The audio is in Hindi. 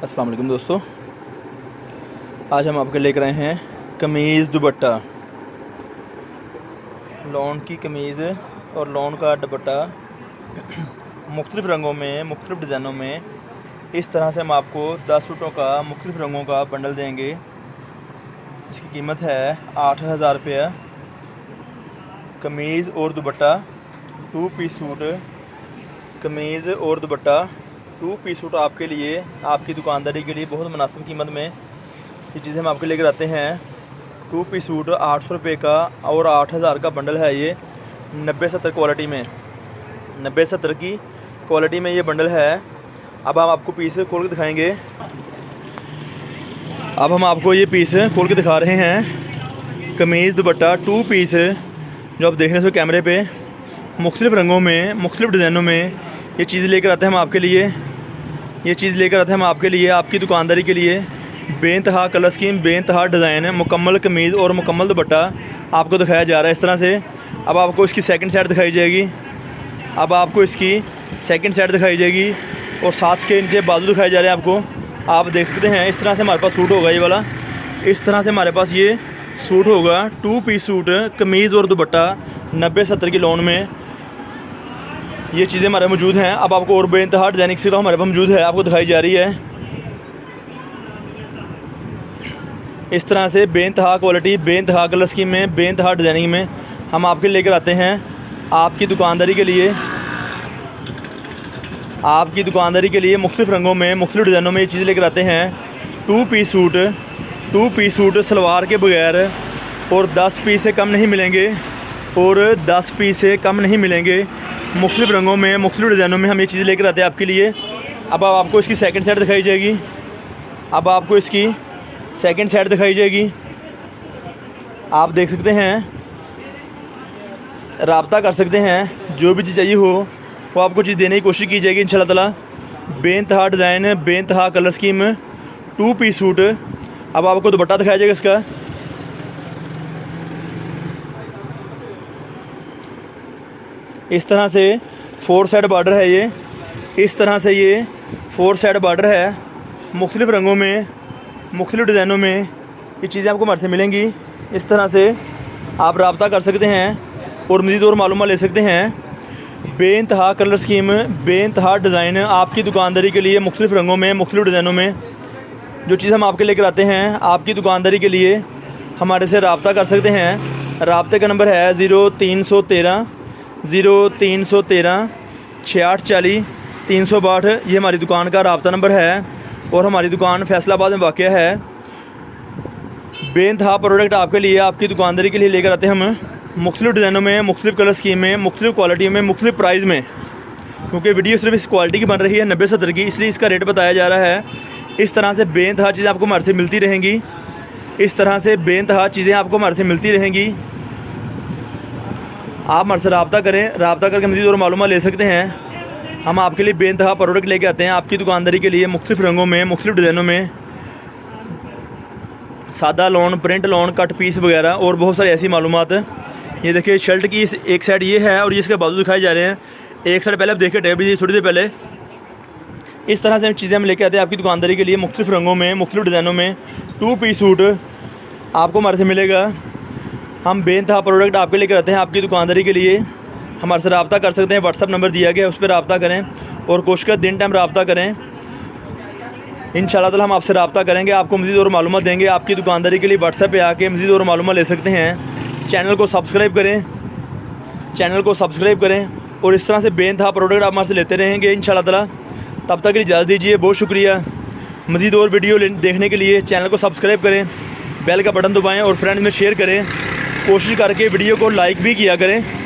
अस्सलाम वालेकुम दोस्तों, आज हम आपके लेकर आए हैं कमीज़ दुपट्टा। लॉन की कमीज़ और लॉन का दुपट्टा मुख्तलिफ़ रंगों में, मुख्तलिफ़ डिज़ाइनों में। इस तरह से हम आपको 10 सूटों का मुख्तलिफ़ रंगों का बंडल देंगे, जिसकी कीमत है 8000 रुपया। कमीज़ और दुपट्टा 2 पीस सूट, कमीज़ और दुपट्टा 2 पीस सूट आपके लिए, आपकी दुकानदारी के लिए बहुत मुनासिब कीमत में ये चीज़ें हम आपके लेकर आते हैं। 2 पीस सूट 800 रुपये का और 8000 का बंडल है। ये 90-70 क्वालिटी में, 90-70 की क्वालिटी में ये बंडल है। अब हम आपको पीस खोल के दिखाएंगे। अब हम आपको ये पीस खोल के दिखा रहे हैं। कमीज़ दुपट्टा 2 पीस जो आप देख रहे हैं कैमरे पे, मुख्तलिफ़ रंगों में, मुख्तलिफ़ डिज़ाइनों में ये चीज़ लेकर आते हैं हम आपके लिए। ये चीज़ लेकर आते हैं हम आपके लिए, आपकी दुकानदारी के लिए। बेइंतहा कलर स्कीम, बेइंतहा डिज़ाइन, मुकम्मल कमीज़ और मुकम्मल दुपट्टा आपको दिखाया जा रहा है इस तरह से। अब आपको इसकी सेकंड साइड दिखाई जाएगी, अब आपको इसकी सेकंड साइड दिखाई जाएगी और साथ के नीचे बाजू दिखाए जा रहे हैं आपको। आप देख सकते हैं इस तरह से हमारे पास सूट होगा ये वाला। इस तरह से हमारे पास ये सूट होगा, 2 पीस सूट कमीज़ और दुपट्टा 90-70 की लोन में ये चीज़ें हमारे मौजूद हैं। अब आपको और बेइंतहा डिज़ाइनिंग से हमारे पास मौजूद है, आपको दिखाई जा रही है। इस तरह से बेइंतहा क्वालिटी, बेइंतहा कलर स्कीम में, बेइंतहा डिज़ाइनिंग में हम आपके लेकर आते हैं आपकी दुकानदारी के लिए। आपकी दुकानदारी के लिए मुख्तलिफ़ रंगों में, मुख्तलिफ़ डिज़ाइनों में ये चीज़ लेकर आते हैं। 2 piece suit, 2 piece suit salwar के बगैर और 10 पीस से कम नहीं मिलेंगे, और 10 पीस से कम नहीं मिलेंगे। मुख्तलिफ़ रंगों में, मुख्तलिफ़ डिज़ाइनों में हम ये चीज़ लेकर आते हैं आपके लिए। अब आपको इसकी सेकंड साइड दिखाई जाएगी, अब आपको इसकी सेकंड साइड दिखाई जाएगी। आप देख सकते हैं, राब्ता कर सकते हैं, जो भी चीज़ चाहिए हो वो आपको चीज़ देने की कोशिश की जाएगी इंशाल्लाह ताला। बेइंतहा डिज़ाइन, बेइंतहा कलर स्कीम, 2 पीस सूट। अब आपको दुपट्टा दिखाया जाएगा इसका। इस तरह से 4 साइड बॉर्डर है ये, इस तरह से ये 4 साइड बॉर्डर है। मुख्तलिफ़ रंगों में, मुख्तलिफ़ डिज़ाइनों में ये चीज़ें आपको हमारे से मिलेंगी। इस तरह से आप रब्ता कर सकते हैं और मज़ीद और मालूमात ले सकते हैं। बेइंतहा कलर स्कीम, बेइंतहा डिज़ाइन आपकी दुकानदारी के लिए, मुख्तलिफ़ रंगों में, मुख्तलिफ़ डिज़ाइनों में जो चीज़ हम आपके लेकर आते हैं आपकी दुकानदारी के लिए, हमारे से रब्ता कर सकते हैं। रब्ते का नंबर है 0313 6840 362। ये हमारी दुकान का रब्ता नंबर है और हमारी दुकान फैसलाबाद में वाक़ है। बेइंतहा प्रोडक्ट आपके लिए, आपकी दुकानदारी के लिए लेकर आते हैं हम मुख्तलिफ़ डिज़ाइनों में, मुख्तलिफ़ कलर स्कीम में, मुख्तलिफ़ क्वालिटी में, मुख्तलिफ़ प्राइस में। क्योंकि वीडियो सिर्फ इस क्वालिटी की बन रही है 90-70 की, इसलिए इसका रेट बताया जा रहा है। इस तरह से बेइंतहा चीज़ें आपको हमारे से मिलती रहेंगी, इस तरह से बेइंतहा चीज़ें आपको हमारे से मिलती रहेंगी। आप हमारे से रब्ता करें, रब्ता करके मज़ीद और मालूमात ले सकते हैं। हम आपके लिए बेइंतहा प्रोडक्ट लेके आते हैं आपकी दुकानदारी के लिए, मुख्तलिफ़ रंगों में, मुख्तलिफ़ डिज़ाइनों में। सादा lawn, print lawn, cut piece वगैरह और बहुत सारी ऐसी मालूमात। ये देखिए शर्ट की एक साइड ये है और ये इसके बाजू दिखाए जा रहे हैं। एक साइड पहले आप देखिए टेप दी थोड़ी देर पहले। इस तरह से चीज़ें हम लेके आते हैं आपकी दुकानदारी के लिए, मुख्तलिफ़ रंगों में, मुख्तलिफ़ डिज़ाइनों में। 2 पीस सूट आपको हमारे से मिलेगा। हम बेइंतहा प्रोडक्ट आपके लेकर आते हैं आपकी दुकानदारी के लिए। हमारे से रब्ता कर सकते हैं, व्हाट्सअप नंबर दिया गया है, उस पर रब्ता करें और कोशिश कर दिन टाइम रब्ता करें। इंशाल्लाह ताला हम आपसे रब्ता करेंगे, आपको मज़ीद और मालूमात देंगे। आपकी दुकानदारी के लिए व्हाट्सएप पे आके मज़ीद और मालूमात ले सकते हैं। चैनल को सब्सक्राइब करें, चैनल को सब्सक्राइब करें और इस तरह से बेइंतहा प्रोडक्ट आप हमारे से लेते रहेंगे इंशाल्लाह ताला। तब तक के लिए इजाज़त दीजिए, बहुत शुक्रिया। मज़ीद और वीडियो देखने के लिए चैनल को सब्सक्राइब करें, बेल का बटन दबाएँ और फ्रेंड्स में शेयर करें। कोशिश करके वीडियो को लाइक भी किया करें।